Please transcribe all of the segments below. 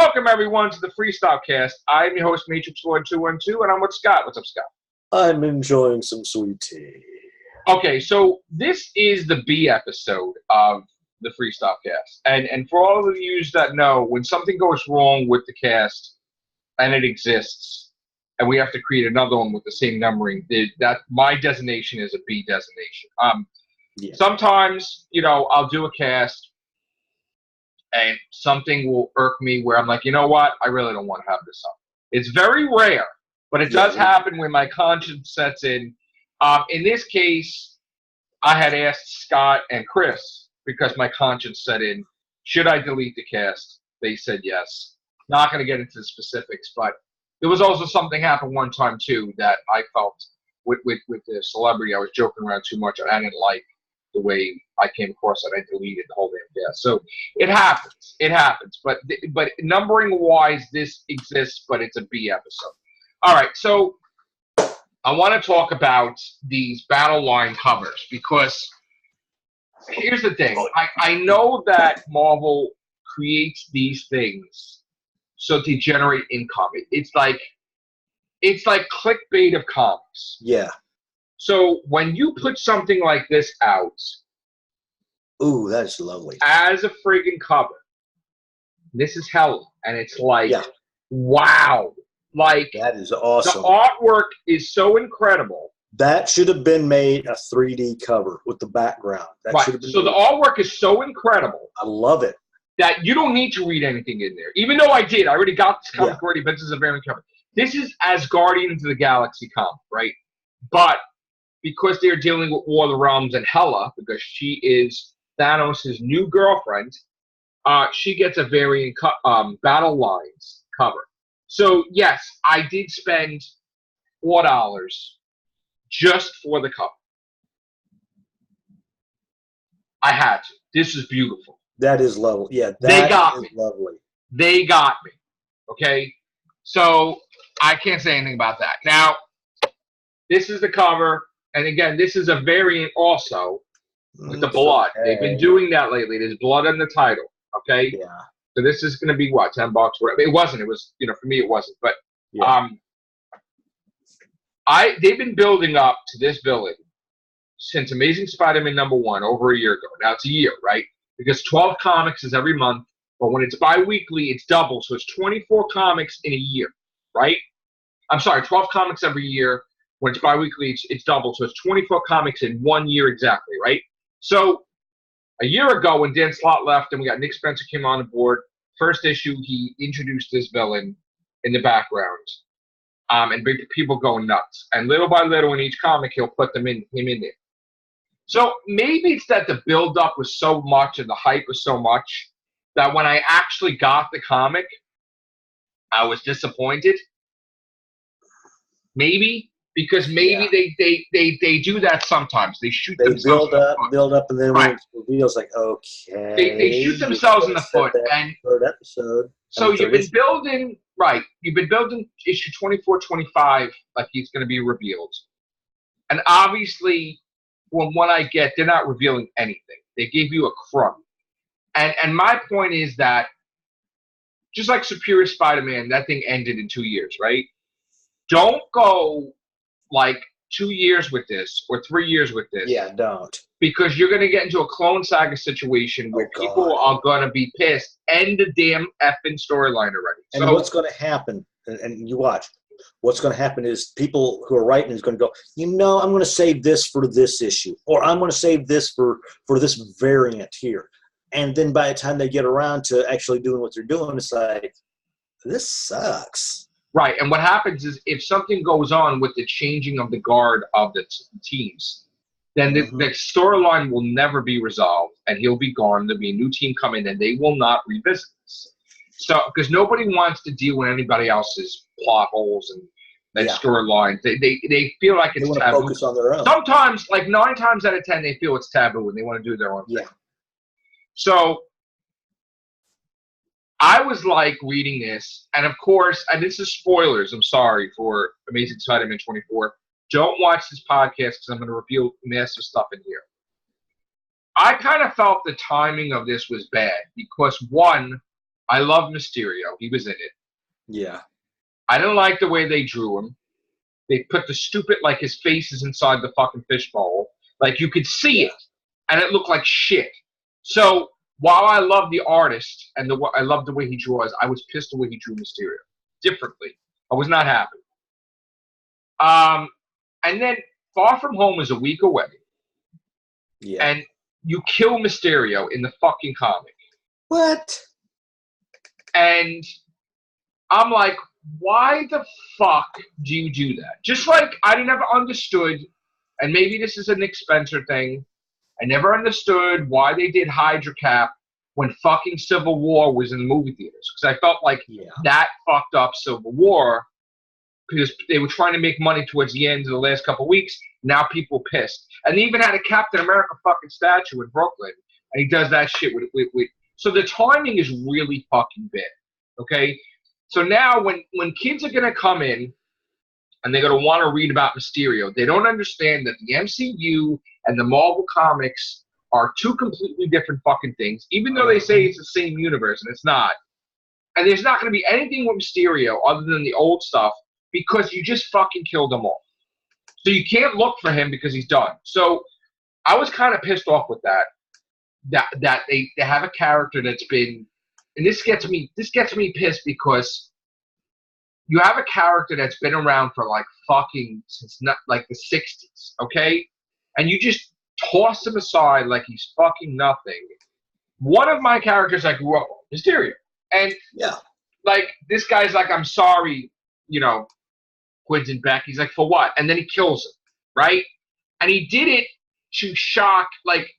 Welcome, everyone, to the Freestyle cast. I'm your host, Matrixlord212, and I'm with Scott. What's up, Scott? I'm enjoying some sweet tea. Okay, so this is the B episode of the Freestyle cast. And for all of you that know, when something goes wrong with the cast, and it exists, and we have to create another one with the same numbering, that my designation is a B designation. Sometimes, I'll do a cast, and something will irk me where I'm like, you know what? I really don't want to have this up. It's very rare, but it does happen when my conscience sets in. In this case, I had asked Scott and Chris, because my conscience set in, should I delete the cast? They said yes. Not going to get into the specifics, but there was also something happened one time, too, that I felt with the celebrity. I was joking around too much. I didn't like the way I came across it. I deleted the whole damn cast. So it happens. It happens. But numbering-wise, this exists, but it's a B episode. All right, so I want to talk about these battle line covers because here's the thing. I know that Marvel creates these things so they generate income. It's like clickbait of comics. Yeah. So when you put something like this out, ooh, that's lovely. As a friggin' cover, this is hell, and it's like, wow, like that is awesome. The artwork is so incredible. That should have been made a 3D cover with the background. That should have been so the artwork is so incredible. I love it. That you don't need to read anything in there. Even though I did, I already got this comic already, but this is a variant cover. This is as Guardians of the Galaxy comic, right? But because they're dealing with War of the Realms and Hela, because she is Thanos' new girlfriend, she gets a variant Battle Lines cover. So, yes, I did spend $4 just for the cover. I had to. This is beautiful. That is lovely. Yeah, they got me. Lovely. They got me. Okay? So, I can't say anything about that. Now, this is the cover. And again, this is a variant also with the blood. Okay. They've been doing that lately. There's blood in the title. Okay? Yeah. So this is going to be what, $10? Whatever. It wasn't. It was, for me, it wasn't. But they've been building up to this villain since Amazing Spider-Man #1 over a year ago. Now it's a year, right? Because 12 comics is every month, but when it's bi-weekly, it's double. So it's 24 comics in a year, right? I'm sorry, 12 comics every year. When it's bi-weekly, it's double. So it's 24 comics in 1 year exactly, right? So a year ago when Dan Slott left and we got Nick Spencer came on board, first issue, he introduced this villain in the background and big people going nuts. And little by little in each comic, he'll put him in there. So maybe it's that the build-up was so much and the hype was so much that when I actually got the comic, I was disappointed. Maybe. Because maybe they do that sometimes. They shoot themselves in the foot. build up, and then when it reveals, like, okay. They shoot themselves in the foot. And third episode. So you've been building, you've been building issue 24, 25 like he's going to be revealed. And obviously, from what I get, they're not revealing anything. They gave you a crumb. And my point is that, just like Superior Spider-Man, that thing ended in 2 years, right? Don't go like 2 years with this or 3 years with this. Yeah, don't. Because you're going to get into a Clone Saga situation where people are going to be pissed. End the damn effing storyline already. And what's going to happen, and you watch, what's going to happen is people who are writing is going to go, I'm going to save this for this issue. Or I'm going to save this for this variant here. And then by the time they get around to actually doing what they're doing, it's like, this sucks. Right, and what happens is if something goes on with the changing of the guard of the teams, then the storyline will never be resolved, and he'll be gone. There'll be a new team coming, and they will not revisit this. So, because nobody wants to deal with anybody else's plot holes and storylines. They feel like it's they want taboo. To focus on their own. Sometimes, like 9 times out of 10, they feel it's taboo, and they want to do their own thing. So I was like reading this, and of course, and this is spoilers, I'm sorry, for Amazing Spider-Man 24. Don't watch this podcast because I'm going to reveal massive stuff in here. I kind of felt the timing of this was bad because, one, I love Mysterio. He was in it. Yeah. I didn't like the way they drew him. They put the stupid, like his face is inside the fucking fishbowl. Like you could see it, and it looked like shit. So while I love the artist and I love the way he draws, I was pissed the way he drew Mysterio differently. I was not happy. And then Far From Home is a week away. Yeah. And you kill Mysterio in the fucking comic. What? And I'm like, why the fuck do you do that? Just like I never understood, and maybe this is a Nick Spencer thing, I never understood why they did Hydra Cap when fucking Civil War was in the movie theaters. Because I felt like that fucked up Civil War because they were trying to make money towards the end of the last couple of weeks. Now people pissed. And they even had a Captain America fucking statue in Brooklyn. And he does that shit with so the timing is really fucking bad. Okay? So now when kids are going to come in and they're going to want to read about Mysterio, they don't understand that the MCU and the Marvel Comics are two completely different fucking things, even though they say it's the same universe, and it's not. And there's not going to be anything with Mysterio other than the old stuff because you just fucking killed him off. So you can't look for him because he's done. So I was kind of pissed off with that they have a character that's been, and this gets me pissed because you have a character that's been around for like fucking since not like the 60s, okay? And you just toss him aside like he's fucking nothing. One of my characters I grew up on, Mysterio. And like this guy's like, I'm sorry, you know, Quentin Beck. He's like, for what? And then he kills him, right? And he did it to shock, like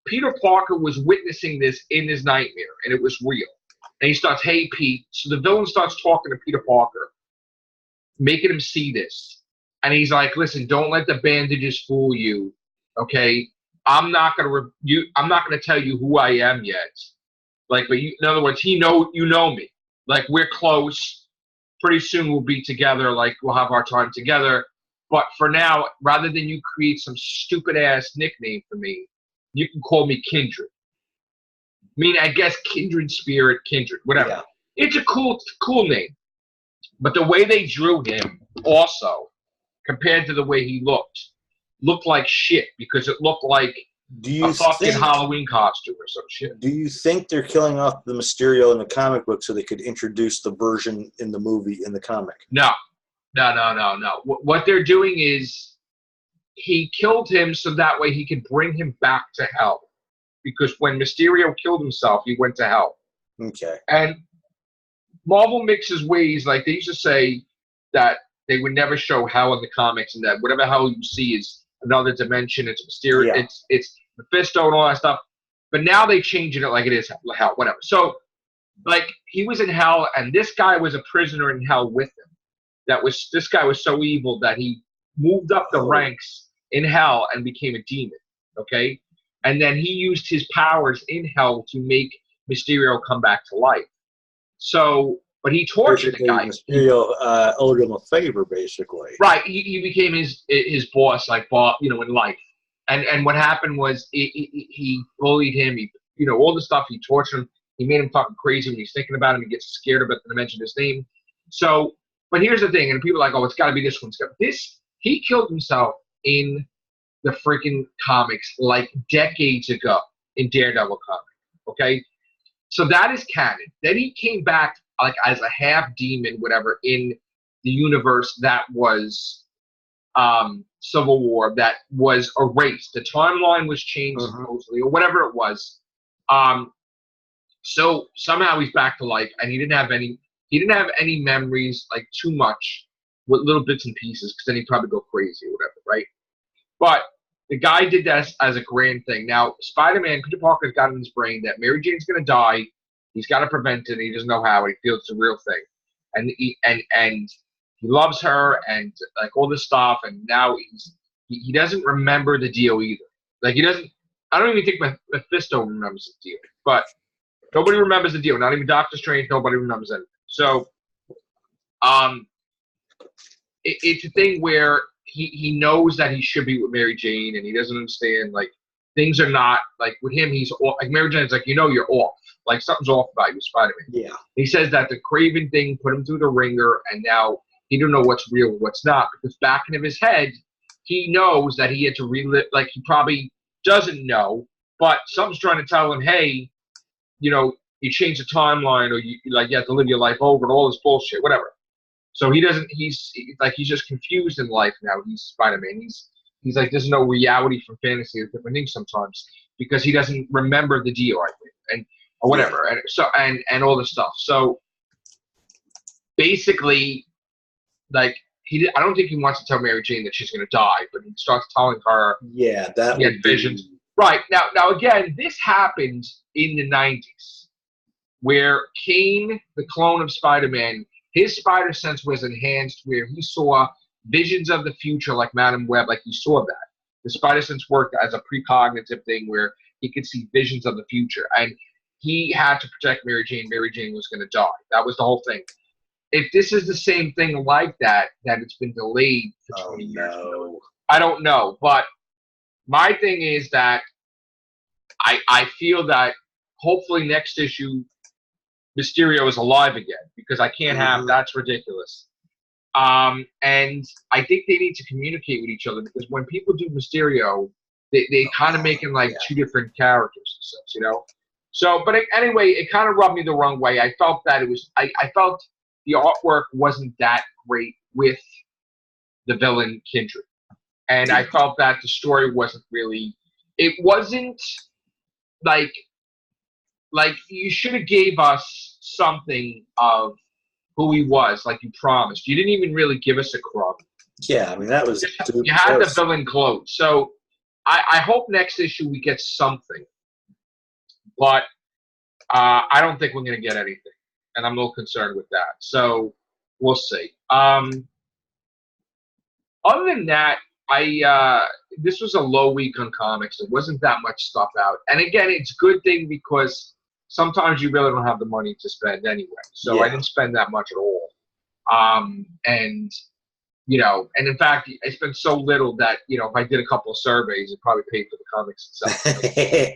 Peter Parker was witnessing this in his nightmare, and it was real. And he starts, hey, Pete. So the villain starts talking to Peter Parker, making him see this. And he's like, listen, don't let the bandages fool you, okay? I'm not gonna tell you who I am yet. Like, but in other words, you know me. Like, we're close. Pretty soon we'll be together. Like, we'll have our time together. But for now, rather than you create some stupid ass nickname for me, you can call me Kindred. I mean, I guess Kindred Spirit, Kindred, whatever. Yeah. It's a cool name. But the way they drew him also, compared to the way he looked like shit because it looked like a fucking Halloween costume or some shit. Do you think they're killing off the Mysterio in the comic book so they could introduce the version in the movie in the comic? No. What they're doing is he killed him so that way he could bring him back to hell. Because when Mysterio killed himself, he went to hell. Okay. And Marvel mixes ways, like they used to say that they would never show hell in the comics and that whatever hell you see is another dimension, it's Mysterio, it's Mephisto and all that stuff. But now they changing it like it is hell, whatever. So, like, he was in hell and this guy was a prisoner in hell with him. This guy was so evil that he moved up the ranks in hell and became a demon, okay? And then he used his powers in hell to make Mysterio come back to life. So, but he tortured the guy. Mysterio owed him a favor, basically. Right, he became his boss, like, in life. And what happened was he bullied him. He, all the stuff. He tortured him. He made him fucking crazy when he's thinking about him. He gets scared about to mention his name. So, but here's the thing, and people are like, oh, it's got to be this one. He killed himself in the freaking comics like decades ago in Daredevil comic. Okay, so that is canon. Then he came back like as a half demon, whatever, in the universe that was Civil War, that was erased. The timeline was changed supposedly, or whatever it was. So somehow he's back to life, and he didn't have any memories, like too much, with little bits and pieces, because then he'd probably go crazy or whatever, right? But the guy did that as a grand thing. Now, Spider-Man, Peter Parker's got in his brain that Mary Jane's going to die. He's got to prevent it. And he doesn't know how. He feels it's a real thing. And he loves her and, like, all this stuff. And now he doesn't remember the deal either. Like, I don't even think Mephisto remembers the deal. But nobody remembers the deal. Not even Doctor Strange. Nobody remembers anything. So, it's a thing where he knows that he should be with Mary Jane, and he doesn't understand, like, things are not, like, with him, he's off. Like, Mary Jane's like, you're off. Like something's off about you, Spider-Man. Yeah. He says that the Craven thing put him through the ringer, and now he don't know what's real and what's not, because back in his head, he knows that he had to relive. Like he probably doesn't know, but something's trying to tell him, hey, you know, you change the timeline, or you have to live your life over, and all this bullshit, whatever. So he doesn't. He's just confused in life now. He's Spider-Man. He's like, there's no reality from fantasy or different things sometimes, because he doesn't remember the deal, I think, and or whatever, and so and all this stuff. So basically, like I don't think he wants to tell Mary Jane that she's going to die, but he starts telling her. Yeah, that he had visions. Right now again, this happened in the 90s, where Kane, the clone of Spider-Man, his spider sense was enhanced, where he saw visions of the future, like Madam Web, like he saw that. The spider sense worked as a precognitive thing where he could see visions of the future, and he had to protect Mary Jane. Mary Jane was going to die. That was the whole thing. If this is the same thing like that it's been delayed for 20 years, I don't know. But my thing is that I feel that hopefully next issue Mysterio is alive again, because I can't have that's ridiculous. And I think they need to communicate with each other, because when people do Mysterio, they kind of make him like two different characters, you know. So, but anyway, it kind of rubbed me the wrong way. I felt that it was. I felt the artwork wasn't that great with the villain Kindred, and I felt that the story wasn't really. It wasn't like you should have gave us something of who he was, like you promised. You didn't even really give us a crumb. Yeah, I mean, that was... You had the villain clone. So I hope next issue we get something. But I don't think we're going to get anything. And I'm a little concerned with that. So we'll see. Other than that, this was a low week on comics. There wasn't that much stuff out. And again, it's a good thing, because sometimes you really don't have the money to spend anyway. So I didn't spend that much at all. And, you know, and in fact, I spent so little that, you know, if I did a couple of surveys, it probably paid for the comics itself.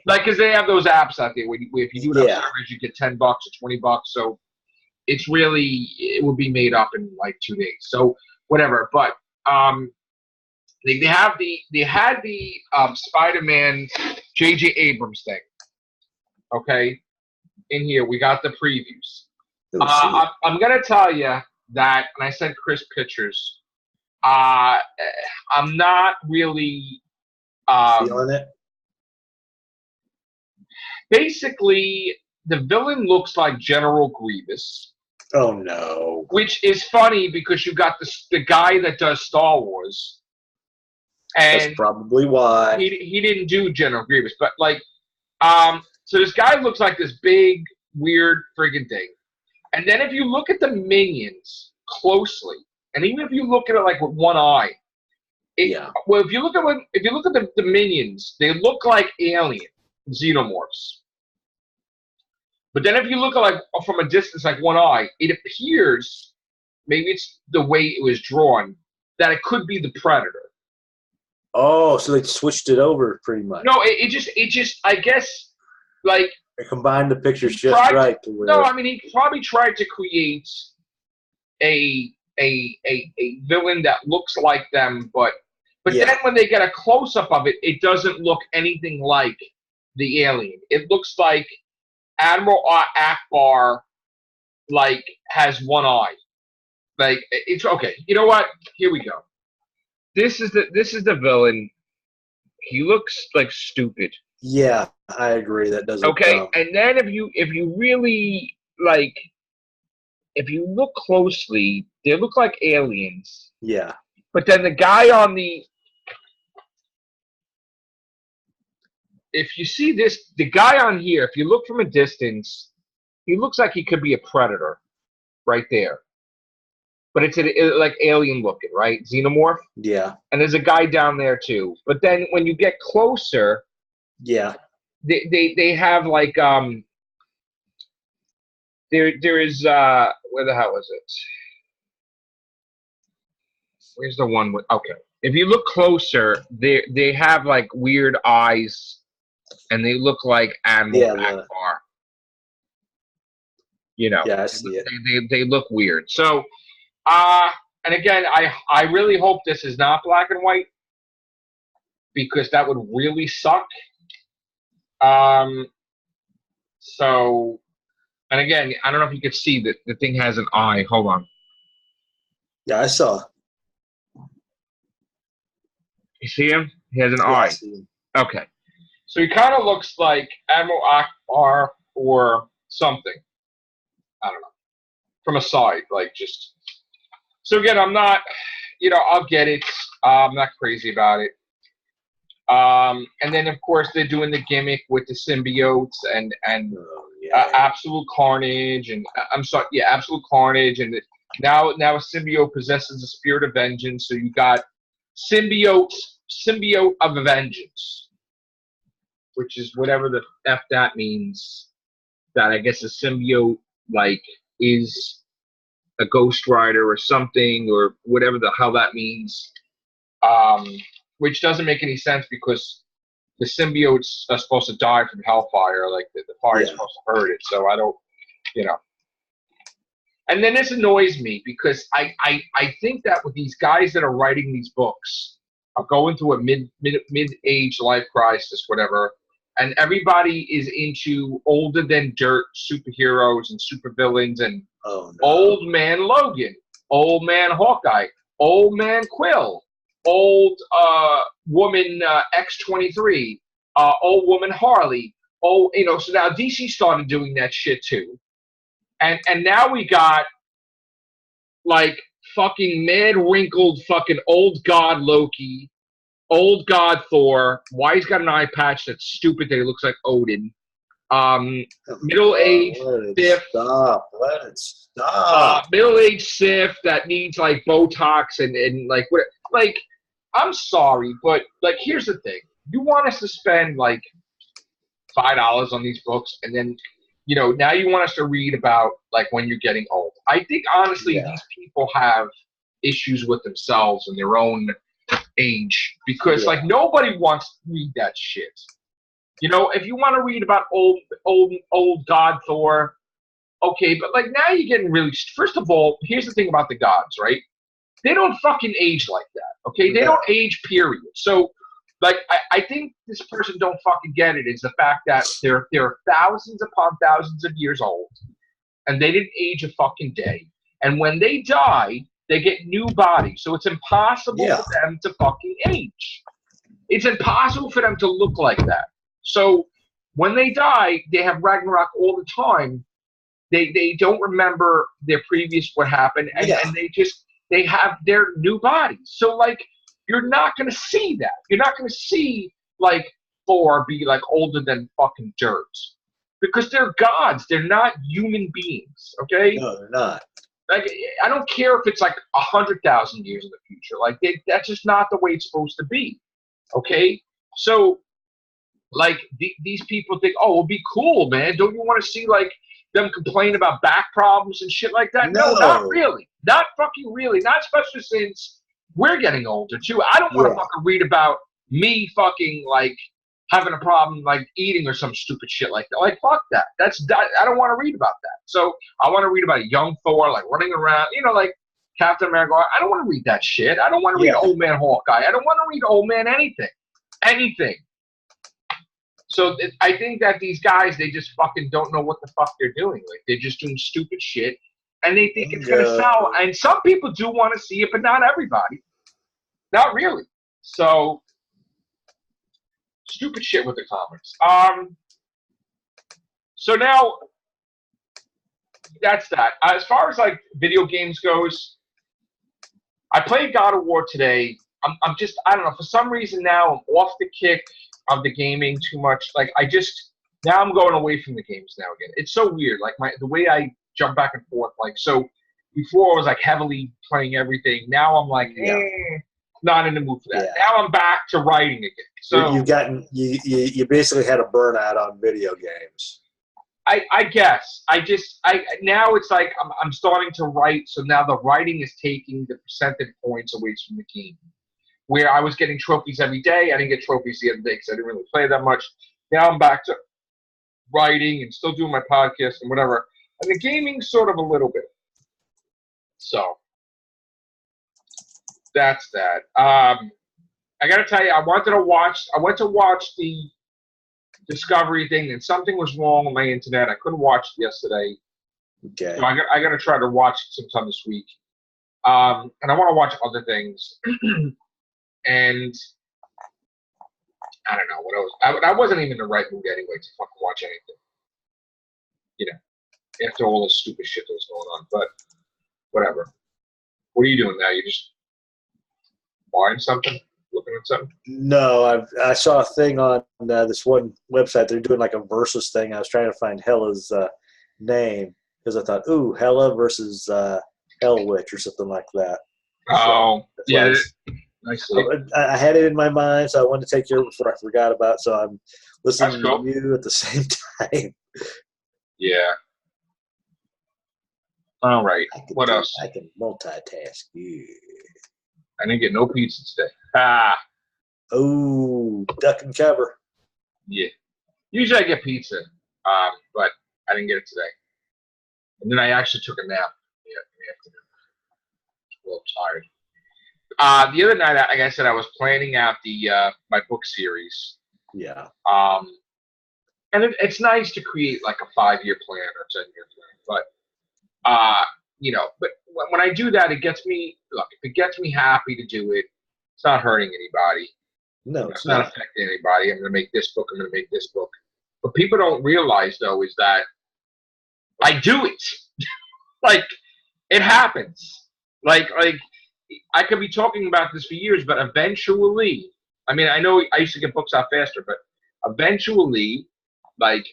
Like, because they have those apps out there where if you do enough surveys, you get $10 or $20. So it's really, it will be made up in like 2 days. So whatever. But they had the Spider-Man J.J. Abrams thing. Okay. In here, we got the previews. I'm going to tell you that, and I sent Chris pictures, I'm not really... feeling it? Basically, the villain looks like General Grievous. Oh, no. Which is funny, because you got the guy that does Star Wars. And that's probably why. He didn't do General Grievous, but like... So this guy looks like this big, weird friggin' thing. And then if you look at the minions closely, and even if you look at it like with one eye, well, if you look at the minions, they look like alien xenomorphs. But then if you look at like from a distance, like one eye, it appears, maybe it's the way it was drawn, that it could be the Predator. Oh, so they switched it over pretty much. No, it just I guess. Like, they combined the pictures just right. No, I mean, he probably tried to create a villain that looks like them, but then when they get a close up of it, it doesn't look anything like the alien. It looks like Admiral Akbar, like, has one eye. Like, it's okay. You know what? Here we go. This is the villain. He looks like stupid. Yeah, I agree. That doesn't. Okay, and then if you really like, if you look closely, they look like aliens. Yeah. But then the guy on the, if you see this, the guy on here, if you look from a distance, he looks like he could be a predator, right there. But it's like alien looking, right? Xenomorph. Yeah. And there's a guy down there too. But then when you get closer. Yeah. They have like there is where the hell is it? Where's the one with okay. If you look closer, they have like weird eyes and they look like Admiral Akbar. You know, Yeah, I see it. they look weird. So, and again, I really hope this is not black and white because that would really suck. So, and again, I don't know if you could see that the thing has an eye. Hold on. Yeah, I saw. You see him? He has an Yeah, I eye. see him. Okay. So he kind of looks like Admiral Akbar or something. I don't know. From a side, like just. So again, I'm not, I'll get it. I'm not crazy about it. And then of course they're doing the gimmick with the symbiotes and absolute carnage and absolute carnage and now a symbiote possesses the spirit of vengeance. So you got symbiote of vengeance, which is whatever the f that means. That I guess a symbiote like is a Ghost Rider or something or whatever the hell that means. Which doesn't make any sense because the symbiotes are supposed to die from hellfire, like the fire is supposed to hurt it. So I don't, And then this annoys me because I think that with these guys that are writing these books are going through a mid-age life crisis, whatever, and everybody is into older than dirt superheroes and supervillains and old man Logan, old man Hawkeye, old man Quill, old woman X-23, old woman Harley. So now DC started doing that shit too. And now we got like fucking mad wrinkled fucking old god Loki, old god Thor. Why he's got an eye patch that's stupid that he looks like Odin. Middle-aged Sif. Let it stop. Middle-aged Sif that needs like Botox and like what? Like, I'm sorry, but like here's the thing: you want us to spend like $5 on these books, and then now you want us to read about like when you're getting old. I think honestly, these people have issues with themselves and their own age because like nobody wants to read that shit. If you want to read about old God Thor, okay, but like now you're getting really. First of all, here's the thing about the gods, right? They don't fucking age like that, okay? They don't age, period. So, like, I think this person don't fucking get it is the fact that they're thousands upon thousands of years old, and they didn't age a fucking day. And when they die, they get new bodies. So it's impossible for them to fucking age. It's impossible for them to look like that. So when they die, they have Ragnarok all the time. They don't remember their previous what happened, and they have their new bodies. So like you're not gonna see that. You're not gonna see like Thor be like older than fucking dirt because they're gods. They're not human beings. Okay? No, they're not. Like I don't care if it's like 100,000 years in the future. Like that's just not the way it's supposed to be. Okay? So. Like these people think, oh, it'll be cool, man. Don't you want to see like them complain about back problems and shit like that? No, not really. Not fucking really. Not especially since we're getting older too. I don't want to fucking read about me fucking like having a problem like eating or some stupid shit like that. Like fuck that. I don't want to read about that. So I want to read about a young Thor like running around, like Captain America. I don't want to read that shit. I don't want to read old man Hawkeye. I don't want to read old man anything. So I think that these guys, they just fucking don't know what the fuck they're doing. Like they're just doing stupid shit, and they think it's gonna sell. And some people do want to see it, but not everybody. Not really. So stupid shit with the comics. So now that's that. As far as like video games goes, I played God of War today. I'm just I don't know, for some reason now I'm off the kick of the gaming too much. Like now I'm going away from the games now again. It's so weird. Like the way I jump back and forth. Like so before I was like heavily playing everything. Now I'm like not in the mood for that. Now I'm back to writing again. So you basically had a burnout on video games. I guess now it's like I'm starting to write. So now the writing is taking the percentage points away from the game. Where I was getting trophies every day. I didn't get trophies the other day because I didn't really play that much. Now I'm back to writing and still doing my podcast and whatever. and the gaming sort of a little bit. So that's that. I gotta tell you, I went to watch the Discovery thing, and something was wrong with my internet. I couldn't watch it yesterday. Okay. So I gotta try to watch it sometime this week. And I want to watch other things. And I don't know what else. I wasn't even in the right mood anyway to fucking watch anything. You know, after all this stupid shit that was going on. But whatever. What are you doing now? You just buying something? Looking at something? No, I saw a thing on this one website. They're doing like a versus thing. I was trying to find Hella's name because I thought, ooh, Hella versus Hell Witch or something like that. Oh, so yeah. Nice. I had it in my mind, so I wanted to take care of it before I forgot about it. So I'm listening cool. to you at the same time. Yeah. All right. What else? I can multitask. Yeah. I didn't get no pizza today. Ah. Oh, duck and cover. Yeah. Usually I get pizza, but I didn't get it today. And then I actually took a nap in the afternoon. I was a little tired. The other night, like I said, I was planning out my book series. Yeah. And it's nice to create like a 5-year plan or 10-year plan, but you know, but when I do that, it gets me. Look, if it gets me happy to do it, it's not hurting anybody. No, it's not affecting anybody. I'm going to make this book. I'm going to make this book. What people don't realize though is that I do it. Like it happens. Like I could be talking about this for years, but eventually, I mean, I know I used to get books out faster, but eventually, like,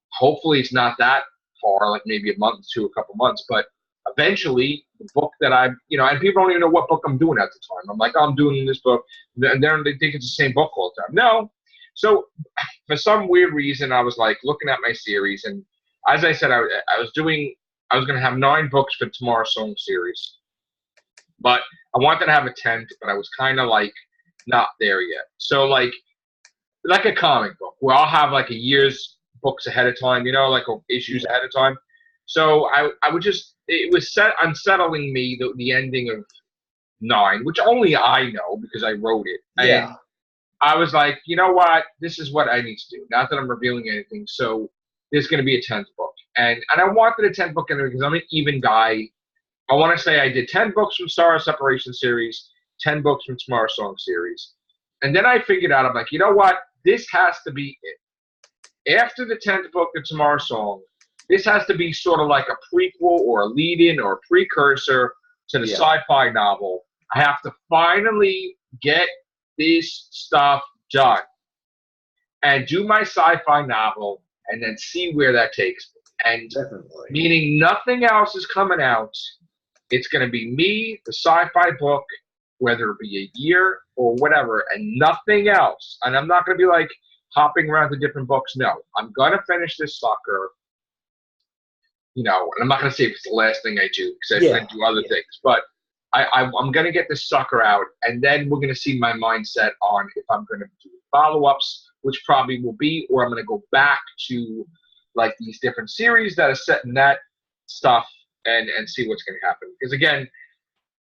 hopefully it's not that far, like maybe a month to a couple months, but eventually the book that I'm, you know, and people don't even know what book I'm doing at the time. I'm like, oh, I'm doing this book, and then they think it's the same book all the time. No. So for some weird reason, I was like looking at my series, and as I said, I was going to have 9 books for Tomorrow's Song series. But I wanted to have a 10th, but I was kind of like not there yet. So like a comic book where I'll have like a year's books ahead of time, you know, like issues ahead of time. So I would just, it was unsettling me, the ending of 9, which only I know because I wrote it. Yeah. And I was like, you know what? This is what I need to do. Not that I'm revealing anything. So there's going to be a 10th book. And I wanted a 10th book anyway because I'm an even guy. I want to say I did 10 books from Star Separation series, 10 books from Tomorrow's Song series. And then I figured out, I'm like, you know what? This has to be it. After the 10th book of Tomorrow's Song, this has to be sort of like a prequel or a lead-in or a precursor to the sci-fi novel. I have to finally get this stuff done and do my sci-fi novel and then see where that takes me. And definitely. Meaning nothing else is coming out. It's going to be me, the sci-fi book, whether it be a year or whatever, and nothing else. And I'm not going to be like hopping around to different books. No, I'm going to finish this sucker. You know, and I'm not going to say it's the last thing I do because I do other things. But I'm going to get this sucker out, and then we're going to see my mindset on if I'm going to do follow-ups, which probably will be, or I'm going to go back to like these different series that are set in that stuff and see what's going to happen. Because again,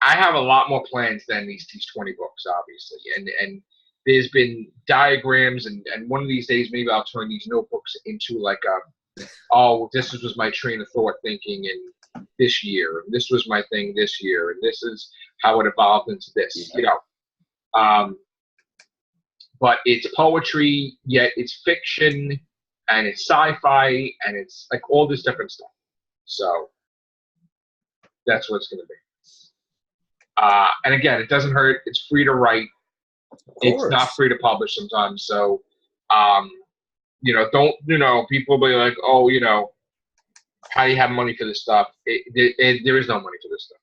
I have a lot more plans than these 20 books, obviously. And there's been diagrams, and one of these days maybe I'll turn these notebooks into like this was my train of thought thinking in this year, and this was my thing this year, and this is how it evolved into this, you know. But it's poetry, yet it's fiction, and it's sci-fi, and it's like all this different stuff. So that's what it's going to be. And again, it doesn't hurt. It's free to write. It's not free to publish sometimes. So, you know, people will be like, oh, you know, how do you have money for this stuff? There is no money for this stuff.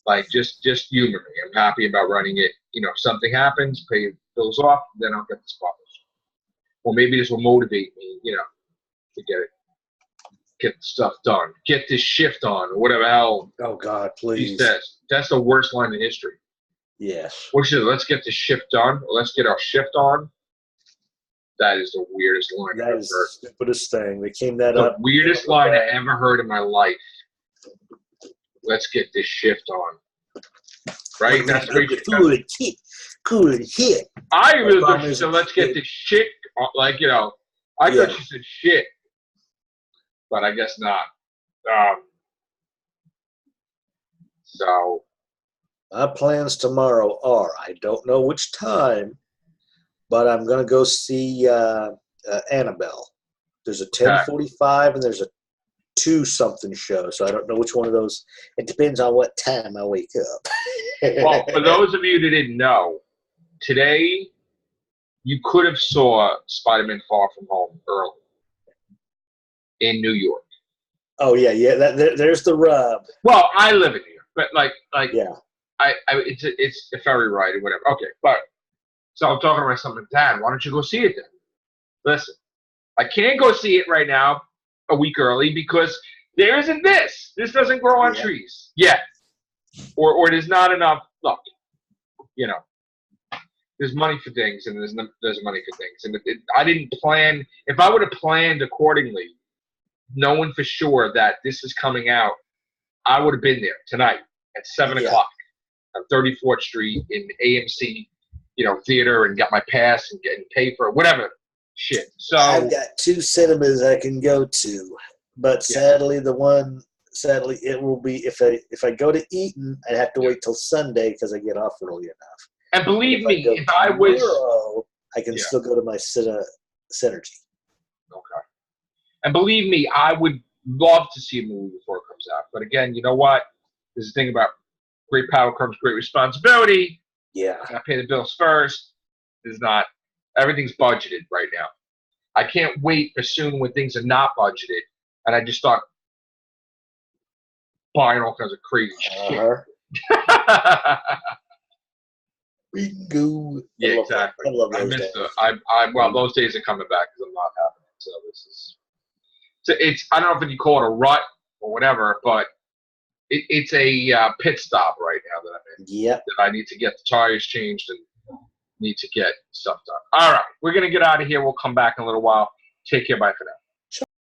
Like, just humor me. I'm happy about running it. You know, if something happens, pay bills off, then I'll get this published. Or maybe this will motivate me, you know, to get the stuff done, get this shift on, or whatever hell. Oh God, please. He says that's the worst line in history. Yes. Which is, let's get the shift done, or let's get our shift on. That is the weirdest line I've That ever is heard. the stupidest thing. They came that The up. weirdest line I ever heard in my life. Let's get this shift on. Right? That's the way you Cool hit. I really thought she said, let's get this shit on. Like, you know, I thought she said shit. But I guess not. So. My plans tomorrow are, I don't know which time, but I'm going to go see Annabelle. There's a 10:45 and there's a 2-something show, so I don't know which one of those. It depends on what time I wake up. Well, for those of you that didn't know, today you could have saw Spider-Man Far From Home early in New York. Oh yeah. There's the rub. Well, I live in New York, but like yeah. It's a ferry ride or whatever. Okay, but so I'm talking to my son, Dad, why don't you go see it then? Listen, I can't go see it right now a week early because there isn't this. This doesn't grow on trees yet. Or there's not enough. Look, you know, there's money for things and there's money for things. And I didn't plan. If I would have planned accordingly, knowing for sure that this is coming out, I would have been there tonight at 7 o'clock on 34th Street in AMC, theater, and got my pass and pay for it, whatever shit. So I've got 2 cinemas I can go to, but sadly it will be if I go to Eaton, I'd have to wait till Sunday because I get off early enough. And believe me, if I was, I can still go to my Synergy. Okay. And believe me, I would love to see a movie before it comes out. But again, you know what? There's a thing about great power comes great responsibility. Yeah. I pay the bills first. Everything's budgeted right now. I can't wait for soon when things are not budgeted. And I just start buying all kinds of crazy shit. We can go. Yeah, exactly. I love those miss days. well, those days are coming back because I'm not having it. So it's I don't know if you call it a rut or whatever, but it's a pit stop right now that I'm in. Yep. That I need to get the tires changed and need to get stuff done. All right, we're gonna get out of here. We'll come back in a little while. Take care. Bye for now.